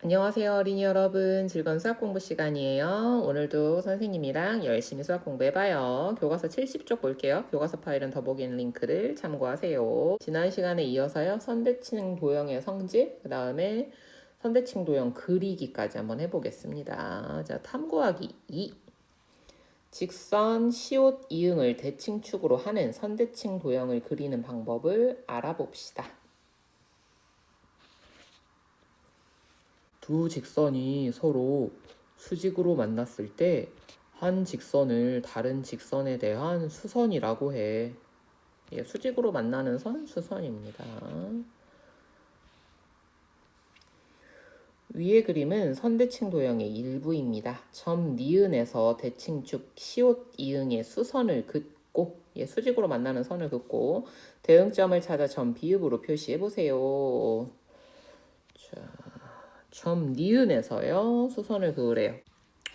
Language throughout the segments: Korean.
안녕하세요, 어린이 여러분. 즐거운 수학 공부 시간이에요. 오늘도 선생님이랑 열심히 수학 공부해봐요. 교과서 70쪽 볼게요. 교과서 파일은 더보기는 링크를 참고하세요. 지난 시간에 이어서요, 선대칭 도형의 성질, 그 다음에 선대칭 도형 그리기까지 한번 해보겠습니다. 자, 탐구하기 2. 직선, 시옷, 이응을 대칭축으로 하는 선대칭 도형을 그리는 방법을 알아봅시다. 두 직선이 서로 수직으로 만났을 때 한 직선을 다른 직선에 대한 수선이라고 해. 예, 수직으로 만나는 선 수선입니다. 위의 그림은 선대칭 도형의 일부입니다. 점 니은에서 대칭축 시옷 이응의 수선을 긋고 수직으로 만나는 선을 긋고 대응점을 찾아 점 비읍으로 표시해 보세요. 자, 점 니은에서요 수선을 그으래요.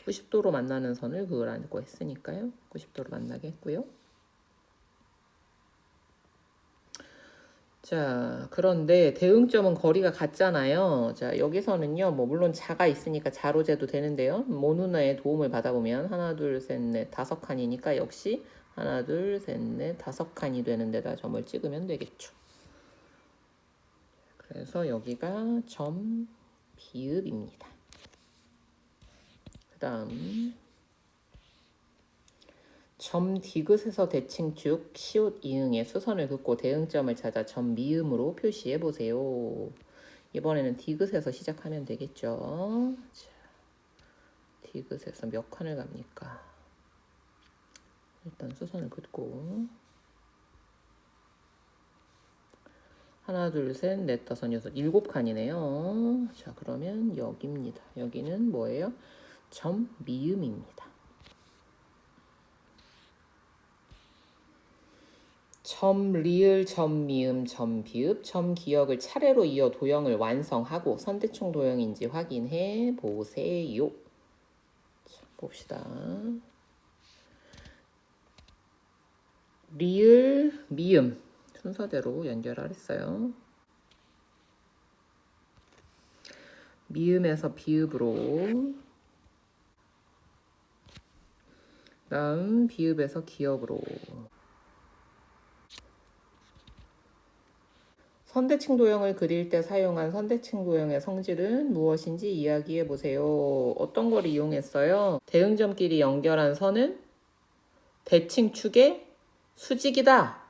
90도로 만나는 선을 그으라고 했으니까요. 90도로 만나게 했고요. 자, 그런데 대응점은 거리가 같잖아요. 자, 여기서는요, 물론 자가 있으니까 자로 재도 되는데요. 모누나의 도움을 받아보면 하나, 둘, 셋, 넷, 5칸이니까 역시 하나, 둘, 셋, 넷, 5칸이 되는 데다 점을 찍으면 되겠죠. 그래서 여기가 점 비읍입니다. 그 다음 점 디귿에서 대칭축 시옷 이응의 수선을 긋고 대응점을 찾아 점 미음으로 표시해 보세요. 이번에는 디귿에서 시작하면 되겠죠. 자, 디귿에서 몇 칸을 갑니까? 일단 수선을 긋고 하나, 둘, 셋, 넷, 다섯, 여섯, 7칸이네요. 자, 그러면 여기입니다. 여기는 뭐예요? 점 미음입니다. 점 리을, 점 미음, 점 비읍, 점 기역을 차례로 이어 도형을 완성하고 선대칭 도형인지 확인해 보세요. 자, 봅시다. 리을, 미음 순서대로 연결하랬어요. 미음에서 비읍으로, 다음 비읍에서 기역으로. 선대칭 도형을 그릴 때 사용한 선대칭 도형의 성질은 무엇인지 이야기해 보세요. 어떤 걸 이용했어요? 대응점끼리 연결한 선은 대칭축의 수직이다.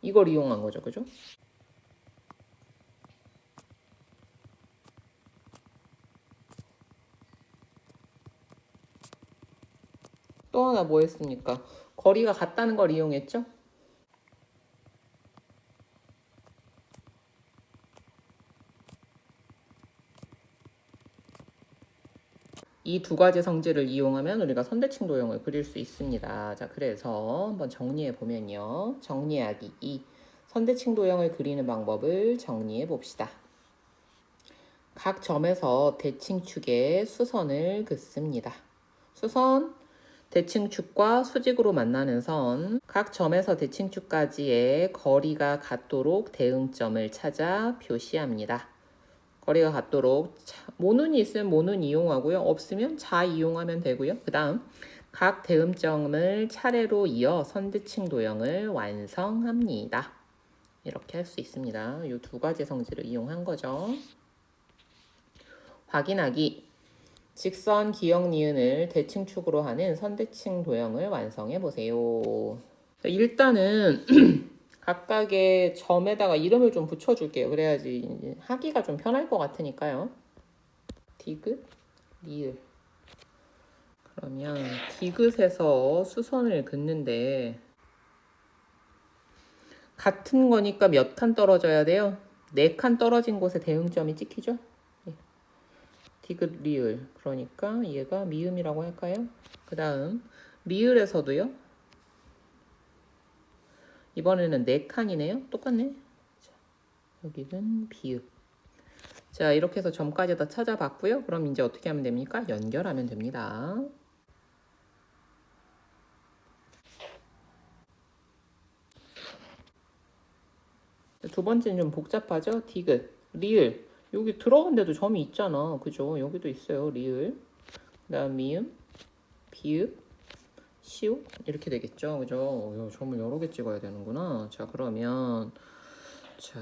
이걸 이용한 거죠. 그죠? 또 하나 뭐 했습니까? 거리가 같다는 걸 이용했죠? 이 두 가지 성질을 이용하면 우리가 선대칭 도형을 그릴 수 있습니다. 자, 그래서 한번 정리해 보면요. 정리하기 2. 선대칭 도형을 그리는 방법을 정리해 봅시다. 각 점에서 대칭축에 수선을 긋습니다. 수선, 대칭축과 수직으로 만나는 선, 각 점에서 대칭축까지의 거리가 같도록 대응점을 찾아 표시합니다. 거리가 같도록 모눈이 있으면 모눈 이용하고요. 없으면 자 이용하면 되고요. 그 다음 각 대응점을 차례로 이어 선대칭 도형을 완성합니다. 이렇게 할 수 있습니다. 이 두 가지 성질을 이용한 거죠. 확인하기. 직선, 기역, 니은을 대칭축으로 하는 선대칭 도형을 완성해 보세요. 일단은 각각의 점에다가 이름을 좀 붙여줄게요. 그래야지 하기가 좀 편할 것 같으니까요. 디귿, 리을. 그러면 디귿에서 수선을 긋는데 같은 거니까 몇 칸 떨어져야 돼요? 4칸 떨어진 곳에 대응점이 찍히죠? 디귿, 리을. 그러니까 얘가 미음이라고 할까요? 그 다음 리을에서도요. 이번에는 4칸이네요. 똑같네. 자, 여기는 비읍. 자, 이렇게 해서 점까지 다 찾아봤고요. 그럼 이제 어떻게 하면 됩니까? 연결하면 됩니다. 두 번째는 좀 복잡하죠? 디귿, 리을. 여기 들어간 데도 점이 있잖아. 그죠? 여기도 있어요. 리을. 그다음 미음, 비읍, 시옷 이렇게 되겠죠. 그죠? 점을 여러 개 찍어야 되는구나. 자, 그러면 자,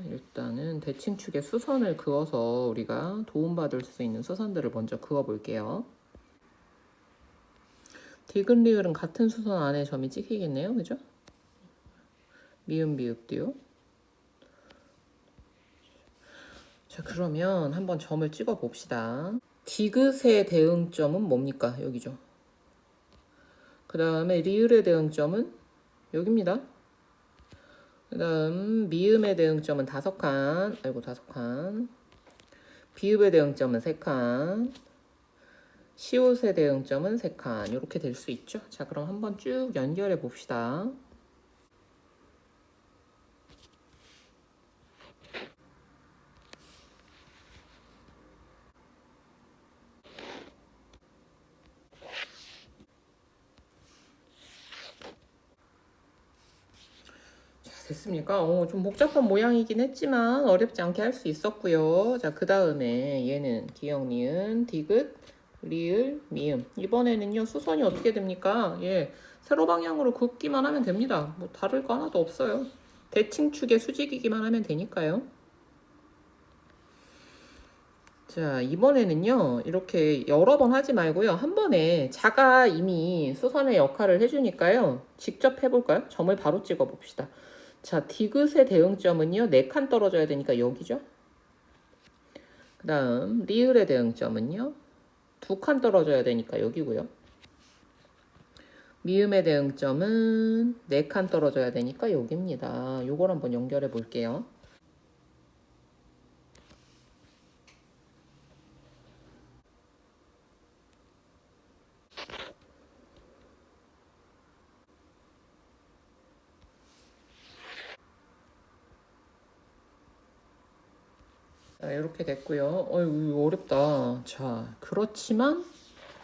일단은 대칭축에 수선을 그어서 우리가 도움받을 수 있는 수선들을 먼저 그어 볼게요. 디귿 리을은 같은 수선 안에 점이 찍히겠네요. 그죠? 미음, 비읍도요. 자, 그러면 한번 점을 찍어 봅시다. 디귿의 대응점은 뭡니까? 여기죠. 그 다음에 리을의 대응점은 여기입니다. 그 다음 미음의 대응점은 5칸. 아이고 5칸. 비읍의 대응점은 3칸. 시옷의 대응점은 3칸. 이렇게 될 수 있죠. 자, 그럼 한번 쭉 연결해 봅시다. 됐습니까? 좀 복잡한 모양이긴 했지만 어렵지 않게 할 수 있었고요. 자, 그 다음에 얘는 기역, 니은, 디귿, 리을, 미음. 이번에는요, 수선이 어떻게 됩니까? 예, 세로 방향으로 긋기만 하면 됩니다. 뭐 다를 거 하나도 없어요. 대칭축에 수직이기만 하면 되니까요. 자, 이번에는요, 이렇게 여러 번 하지 말고요. 한 번에 자가 이미 수선의 역할을 해주니까요. 직접 해볼까요? 점을 바로 찍어 봅시다. 자, 디귿의 대응점은요, 4칸 떨어져야 되니까 여기죠. 그 다음, 리을의 대응점은요, 2칸 떨어져야 되니까 여기고요. 미음의 대응점은 4칸 떨어져야 되니까 여기입니다. 요걸 한번 연결해 볼게요. 자, 이렇게 됐고요. 이거 어렵다. 자, 그렇지만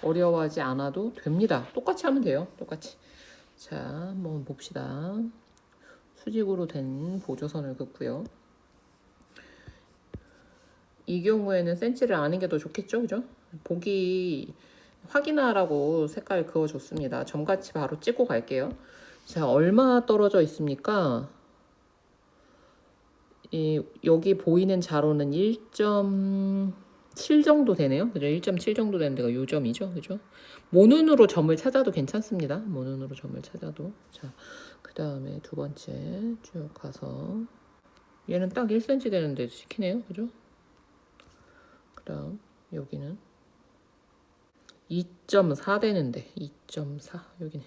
어려워하지 않아도 됩니다. 똑같이 하면 돼요. 똑같이. 자, 한번 봅시다. 수직으로 된 보조선을 긋고요. 이 경우에는 센치를 아는 게 더 좋겠죠, 그죠? 보기 확인하라고 색깔 그어줬습니다. 점같이 바로 찍고 갈게요. 자, 얼마 떨어져 있습니까? 여기 보이는 자로는 1.7 정도 되네요. 그죠? 1.7 정도 되는 데가 요 점이죠. 그죠? 모눈으로 점을 찾아도 괜찮습니다. 모눈으로 점을 찾아도. 자, 그 다음에 두 번째 쭉 가서 얘는 딱 1cm 되는데 시키네요. 그죠? 그 다음 여기는 2.4 되는데 2.4 여기네.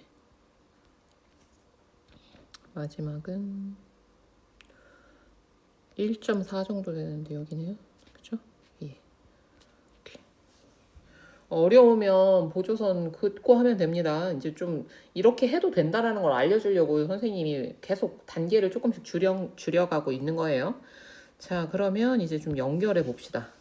마지막은 1.4 정도 되는데 여기네요. 그죠? 예. 이렇게. 어려우면 보조선 긋고 하면 됩니다. 이제 좀 이렇게 해도 된다라는 걸 알려주려고 선생님이 계속 단계를 조금씩 줄여가고 있는 거예요. 자, 그러면 이제 좀 연결해 봅시다.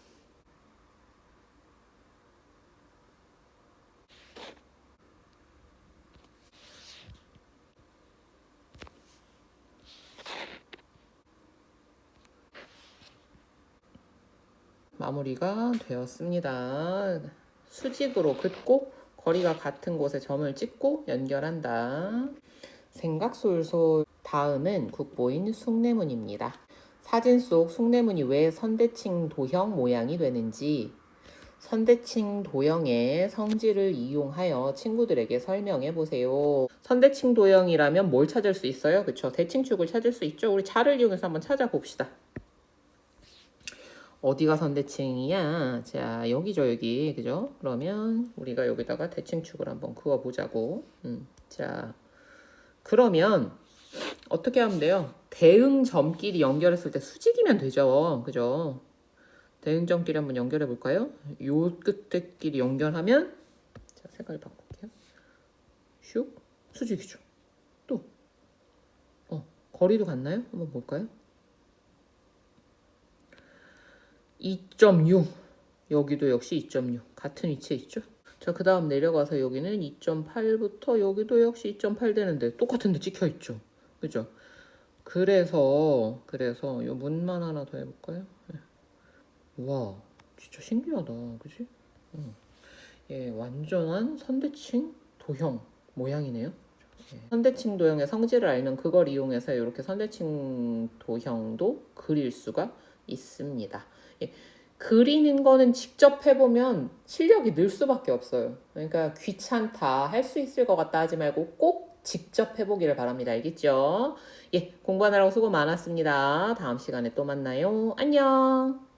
마무리가 되었습니다. 수직으로 긋고 거리가 같은 곳에 점을 찍고 연결한다. 생각솔솔. 다음은 국보인 숭례문입니다. 사진 속 숭례문이 왜 선대칭 도형 모양이 되는지 선대칭 도형의 성질을 이용하여 친구들에게 설명해 보세요. 선대칭 도형이라면 뭘 찾을 수 있어요? 그쵸? 대칭축을 찾을 수 있죠? 우리 자를 이용해서 한번 찾아봅시다. 어디가 선대칭이야? 자, 여기죠, 여기. 그죠? 그러면 우리가 여기다가 대칭축을 한번 그어보자고. 자, 그러면 어떻게 하면 돼요? 대응점끼리 연결했을 때 수직이면 되죠. 그죠? 대응점끼리 한번 연결해 볼까요? 요 끝에끼리 연결하면 자, 색깔 바꿀게요. 슉 수직이죠. 또 거리도 같나요? 한번 볼까요? 2.6 여기도 역시 2.6 같은 위치에 있죠. 자, 그 다음 내려가서 여기는 2.8부터 여기도 역시 2.8 되는데 똑같은 데 찍혀 있죠. 그죠? 그래서 요 문만 하나 더 해볼까요? 네. 와, 진짜 신기하다. 그지? 응. 예, 완전한 선대칭 도형 모양이네요. 예. 선대칭 도형의 성질을 알면 그걸 이용해서 이렇게 선대칭 도형도 그릴 수가 있습니다. 예. 그리는 거는 직접 해보면 실력이 늘 수밖에 없어요. 그러니까 귀찮다, 할 수 있을 것 같다 하지 말고 꼭 직접 해보기를 바랍니다. 알겠죠? 예, 공부하느라고 수고 많았습니다. 다음 시간에 또 만나요. 안녕!